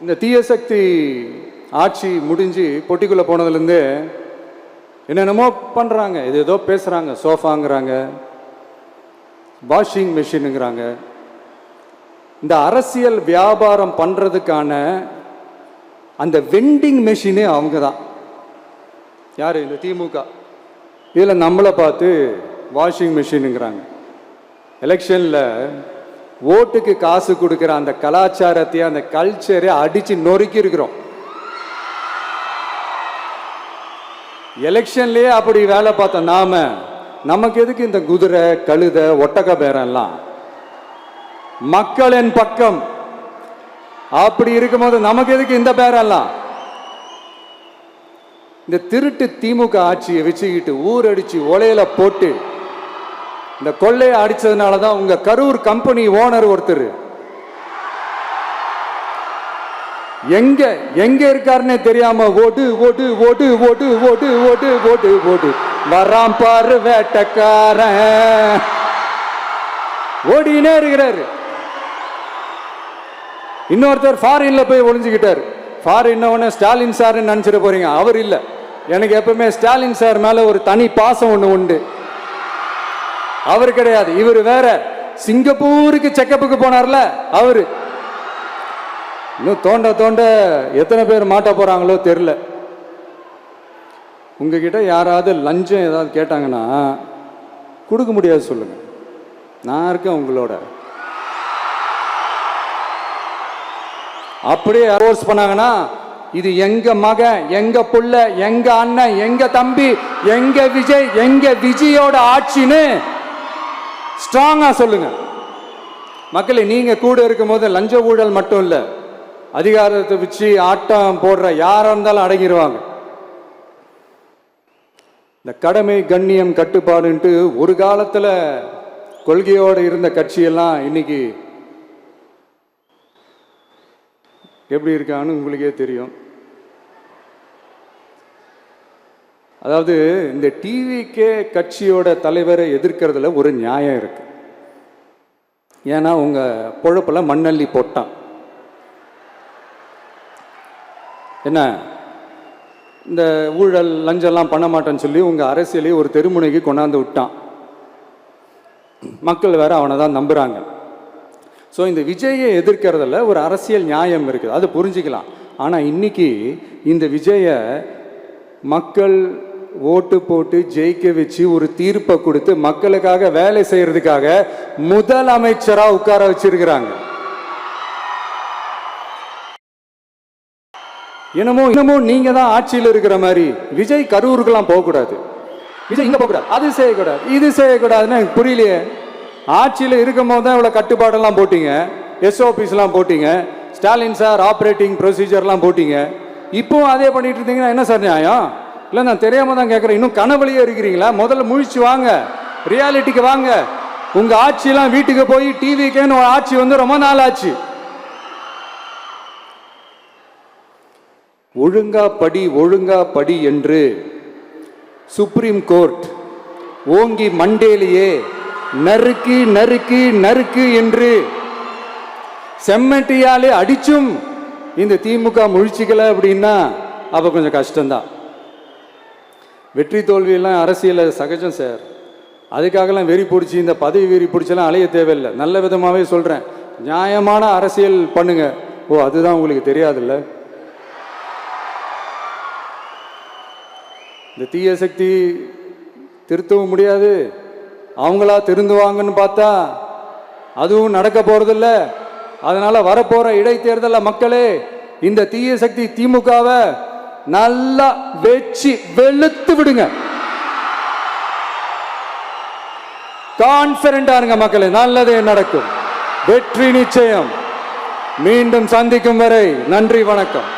இந்த தீய சக்தி ஆட்சி முடிஞ்சு பொட்டிக்குள்ளே போனதுலேருந்து என்னென்னமோ பண்ணுறாங்க, இது ஏதோ பேசுகிறாங்க, சோஃபாங்கிறாங்க, வாஷிங் மிஷினுங்கிறாங்க. இந்த அரசியல் வியாபாரம் பண்ணுறதுக்கான அந்த வெண்டிங் மெஷினே அவங்க தான். யார்? இந்த திமுக. இதில் நம்மளை பார்த்து வாஷிங் மிஷினுங்கிறாங்க. எலெக்ஷனில் ஓட்டுக்கு காசு கொடுக்குற அந்த கலாச்சாரத்தையும் அந்த கல்ச்சரை அடித்து நொறுக்கி இருக்கிறோம். எலெக்ஷன்லேயே அப்படி வேலை பார்த்தோம் நாம. நமக்கு எதுக்கு இந்த குதிரை, கழுதை, ஒட்டக பேரெல்லாம்? மக்களின் பக்கம் அப்படி இருக்கும்போது நமக்கு எதுக்கு இந்த பேரெல்லாம்? இந்த திருட்டு திமுக ஆட்சியை வச்சுக்கிட்டு ஊரடிச்சு ஒலையில போட்டு இந்த கொள்ளையை அடிச்சதுனால தான் உங்க கரூர் கம்பெனி ஓனர் ஒருத்தர் எங்க எங்க இருக்காருன்னே தெரியாம ஓட்டு ஓட்டு ஓட்டு ஓட்டு ஓட்டு ஓட்டு ஓட்டு ஓட்டு வராம் பாரு வேட்டக்காரன் ஓடினே இருக்கிறாரு. இன்னொருத்தர் ஃபாரின்ல போய் ஒளிஞ்சுக்கிட்டாரு. ஃபாரின் ஸ்டாலின் சார் நினைச்சிட போறீங்க, அவர் இல்லை. எனக்கு எப்பவுமே ஸ்டாலின் சார் மேல ஒரு தனி பாசம் ஒண்ணு உண்டு. அவர் கிடையாது, இவர் வேற. சிங்கப்பூருக்கு செக்கப்புக்கு போனார்ல அவரு. இன்னும் தோண்ட தோண்ட எத்தனை பேர் மாட்ட போறாங்களோ தெரியல. உங்ககிட்ட யாராவது லஞ்சம் ஏதாவது கேட்டாங்கன்னா கொடுக்க முடியாது சொல்லுங்க, நான் இருக்கேன் உங்களோட. அப்படியே ஃபோர்ஸ் பண்ணாங்கன்னா இது எங்க மகன், எங்க புள்ள, எங்க அண்ணன், எங்க தம்பி, எங்க விஜய், எங்க விஜயோட ஆட்சின்னு ஸ்ட்ராங்கா சொல்லுங்க. மக்களை நீங்க கூட இருக்கும் போது லஞ்ச ஊழல் மட்டும் இல்ல, அதிகாரத்தை வச்சு ஆட்டம் போடுற யாரா இருந்தாலும் அடங்கிடுவாங்க. இந்த கடமை, கண்ணியம், கட்டுப்பாடுன்ட்டு ஒரு காலத்துல கொள்கையோடு இருந்த கட்சியெல்லாம் இன்னைக்கு எப்படி இருக்கான்னு உங்களுக்கே தெரியும். அதாவது இந்த டிவிகே கட்சியோட தலைவரை எதிர்க்கிறதுல ஒரு நியாயம் இருக்கு. ஏன்னா உங்க பொழப்புல மண்ணள்ளி போட்டான். என்ன இந்த ஊழல் லஞ்சம்லாம் பண்ண மாட்டேன்னு சொல்லி உங்க அரசியலையும் ஒரு தெருமுனைக்கு கொண்டாந்து விட்டான். மக்கள் வேற அவனை தான் நம்புறாங்க. ஸோ இந்த விஜயை எதிர்க்கிறதுல ஒரு அரசியல் நியாயம் இருக்குது, அது புரிஞ்சுக்கலாம். ஆனால் இன்னைக்கு இந்த விஜயை மக்கள் ஓட்டு போட்டு ஜெயிக்க வச்சு ஒரு தீர்ப்பை கொடுத்து மக்களுக்காக வேலை செய்யறதுக்காக முதலமைச்சரா உட்கார வச்சிருக்கிறாங்க. இன்னமும் நீங்க தான் ஆட்சியில் இருக்கிற மாதிரி விஜய் கரூருக்கெல்லாம் போகக்கூடாது, விஜய் இங்க போகக்கூடாது, அது செய்யக்கூடாது, இது செய்யக்கூடாதுன்னு எனக்கு புரியலையே. ஆட்சியில் இருக்கும் போது தான் இவ்வளோ கட்டுப்பாடெல்லாம் போட்டீங்க, எஸ்ஓபிஸ்லாம் போட்டீங்க, ஸ்டாலின் சார் ஆப்ரேட்டிங் ப்ரொசீஜர்லாம் போட்டீங்க. இப்போவும் அதே பண்ணிட்டு இருந்தீங்கன்னா என்ன சார் நியாயம்? இல்லை, நான் தெரியாம தான் கேட்குறேன். இன்னும் கனவுலையே இருக்கிறீங்களா? முதல்ல முழிச்சு வாங்க, ரியாலிட்டிக்கு வாங்க. உங்க ஆட்சியெல்லாம் வீட்டுக்கு போய் டிவிக்கேன்னு ஆட்சி வந்து ரொம்ப நாள் ஆச்சு. ஒழுங்கா படி என்று சுப்ரீம் கோர்ட் ஓங்கி மண்டேலியே நறுக்கு நறுக்கு நறுக்கு என்று செம்மட்டியாலே அடிச்சும் இந்த திமுக முழிச்சிக்கல அப்படின்னா அப்ப கொஞ்சம் கஷ்டம்தான். வெற்றி தோல்வியெல்லாம் அரசியல சகஜம் சார். அதுக்காகலாம் வெறி பிடிச்சி இந்த பதவி வெறி பிடிச்செல்லாம் அலைய தேவையில்லை. நல்ல விதமாகவே சொல்றேன், நியாயமான அரசியல் பண்ணுங்க. ஓ, அதுதான் உங்களுக்கு தெரியாதுல்ல? இந்த தீய சக்தி திருத்தவும் முடியாது, அவங்களா திருந்துவாங்கன்னு பார்த்தா அதுவும் நடக்க போறதில்ல. அதனால வரப்போற இடைத்தேர்தலில் மக்களே இந்த தீய சக்தி திமுகவை நல்லா வெச்சு வெளுத்து விடுங்க. கான்பிடண்டா இருங்க மக்களே, நல்லதே நடக்கும், வெற்றி நிச்சயம். மீண்டும் சந்திக்கும் வரை நன்றி, வணக்கம்.